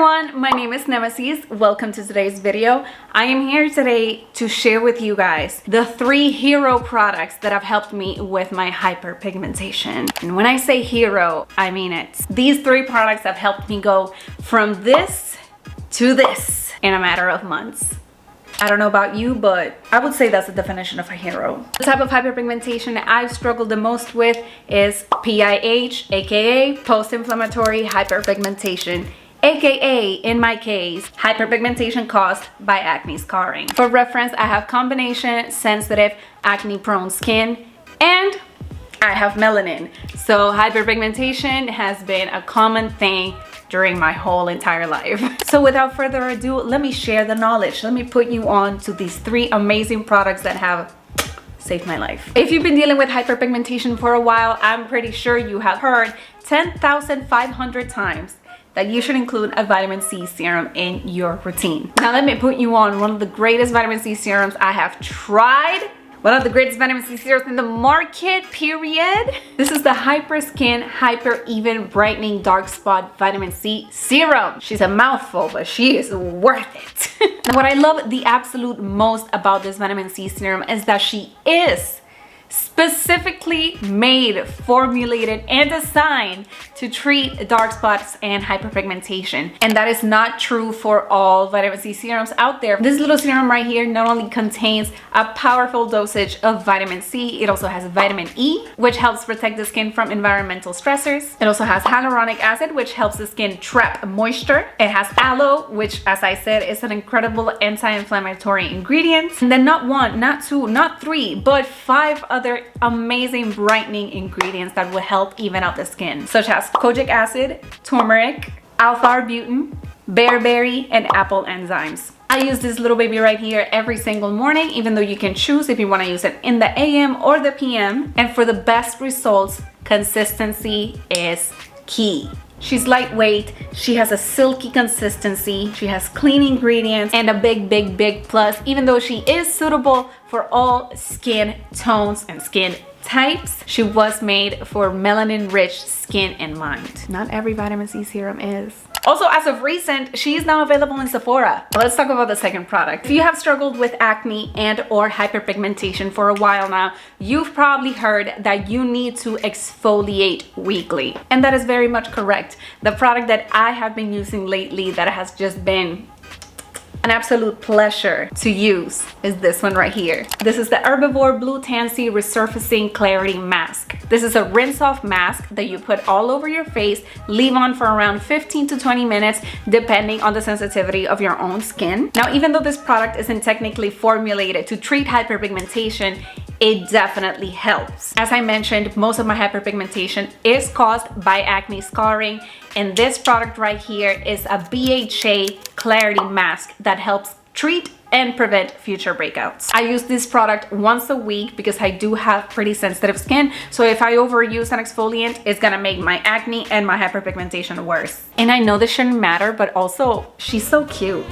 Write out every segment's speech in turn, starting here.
everyone, my name is Nemesis. Welcome to today's video. I am here today to share with you guys the 3 hero products that have helped me with my hyperpigmentation. And when I say hero, I mean it. These 3 products have helped me go from this to this in a matter of months. I don't know about you, but I would say that's the definition of a hero. The type of hyperpigmentation I've struggled the most with is PIH, aka post-inflammatory hyperpigmentation, aka, in my case, hyperpigmentation caused by acne scarring. For reference, I have combination sensitive acne prone skin and I have melanin. So hyperpigmentation has been a common thing during my whole entire life. So without further ado, let me share the knowledge. Let me put you on to these 3 amazing products that have saved my life. If you've been dealing with hyperpigmentation for a while, I'm pretty sure you have heard 10,500 times that you should include a vitamin C serum in your routine. Now let me put you on one of the greatest vitamin C serums I have tried. One of the greatest vitamin C serums in the market, period. This is the Hyper Skin Hyper Even Brightening Dark Spot Vitamin C Serum. She's a mouthful, but she is worth it. Now, what I love the absolute most about this vitamin C serum is that she is specifically made, formulated, and designed to treat dark spots and hyperpigmentation. And that is not true for all vitamin C serums out there. This little serum right here not only contains a powerful dosage of vitamin C, it also has vitamin E, which helps protect the skin from environmental stressors. It also has hyaluronic acid, which helps the skin trap moisture. It has aloe, which, as I said, is an incredible anti-inflammatory ingredient. And then not 1, not 2, not 3, but 5 other amazing brightening ingredients that will help even out the skin, such as kojic acid, turmeric, alpha-arbutin, bearberry, and apple enzymes. I use this little baby right here every single morning, even though you can choose if you want to use it in the AM or the PM. And for the best results, consistency is key. She's lightweight, she has a silky consistency, she has clean ingredients, and a big plus, even though she is suitable for all skin tones and skin types, she was made for melanin rich skin in mind. Not every vitamin C serum is. Also, as of recent, she is now available in Sephora. Let's talk about the second product. If you have struggled with acne and or hyperpigmentation for a while now, you've probably heard that you need to exfoliate weekly. And that is very much correct. The product that I have been using lately that has just been an absolute pleasure to use is this one right here. This is the Herbivore Blue Tansy Resurfacing Clarity Mask. This is a rinse-off mask that you put all over your face, leave on for around 15 to 20 minutes, depending on the sensitivity of your own skin. Now, even though this product isn't technically formulated to treat hyperpigmentation, it definitely helps. As I mentioned, most of my hyperpigmentation is caused by acne scarring, and this product right here is a BHA Clarity Mask that helps treat and prevent future breakouts. I use this product once a week because I do have pretty sensitive skin, so if I overuse an exfoliant, it's gonna make my acne and my hyperpigmentation worse. And I know this shouldn't matter, but also, she's so cute.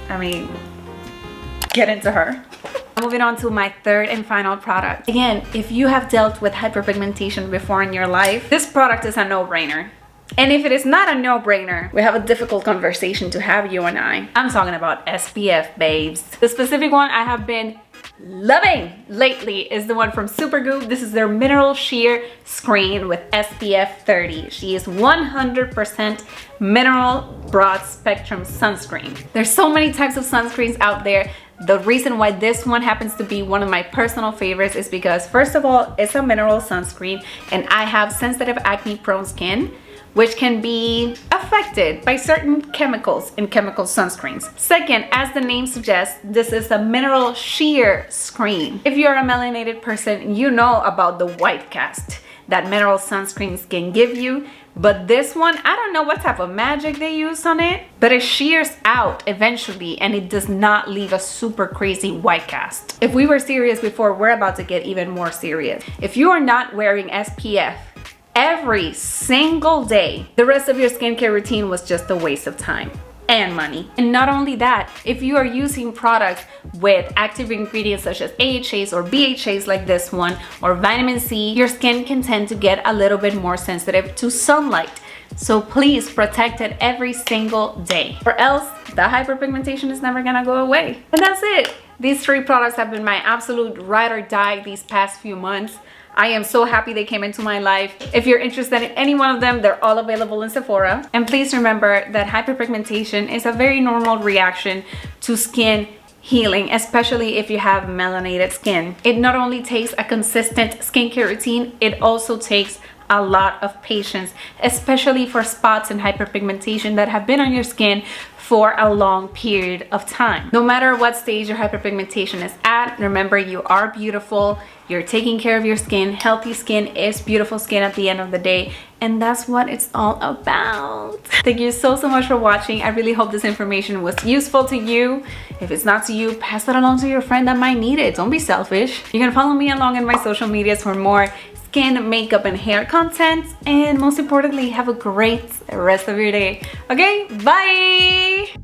I mean, get into her. Moving on to my 3rd and final product. Again, if you have dealt with hyperpigmentation before in your life, this product is a no-brainer. And if it is not a no-brainer, we have a difficult conversation to have, you and I. I'm talking about SPF, babes. The specific one I have been loving lately is the one from Supergoo. This is their Mineral Sheer Screen with SPF 30. She is 100% mineral broad spectrum sunscreen. There's so many types of sunscreens out there. The reason why this one happens to be one of my personal favorites is because, first of all, it's a mineral sunscreen, and I have sensitive acne prone skin, which can be affected by certain chemicals in chemical sunscreens. Second, as the name suggests, this is a mineral sheer screen. If you're a melanated person, you know about the white cast that mineral sunscreens can give you. But this one, I don't know what type of magic they use on it, but it shears out eventually and it does not leave a super crazy white cast. If we were serious before, we're about to get even more serious. If you are not wearing SPF every single day, the rest of your skincare routine was just a waste of time and money. And not only that, if you are using products with active ingredients such as AHAs or BHAs like this one, or vitamin C, your skin can tend to get a little bit more sensitive to sunlight. So please protect it every single day, or else the hyperpigmentation is never gonna go away. And that's it. These 3 products have been my absolute ride or die these past few months. I am so happy they came into my life. If you're interested in any one of them, they're all available in Sephora. And please remember that hyperpigmentation is a very normal reaction to skin healing, especially if you have melanated skin. It not only takes a consistent skincare routine, it also takes a lot of patience, especially for spots and hyperpigmentation that have been on your skin for a long period of time. No matter what stage your hyperpigmentation is at, remember, you are beautiful. You're taking care of your skin. Healthy skin is beautiful skin at the end of the day, and that's what it's all about. Thank you so much for watching. I really hope this information was useful to you. If it's not to you, pass it along to your friend that might need it. Don't be selfish. You can follow me along in my social medias for more skin, makeup, and hair content. And most importantly, have a great rest of your day. Okay, bye!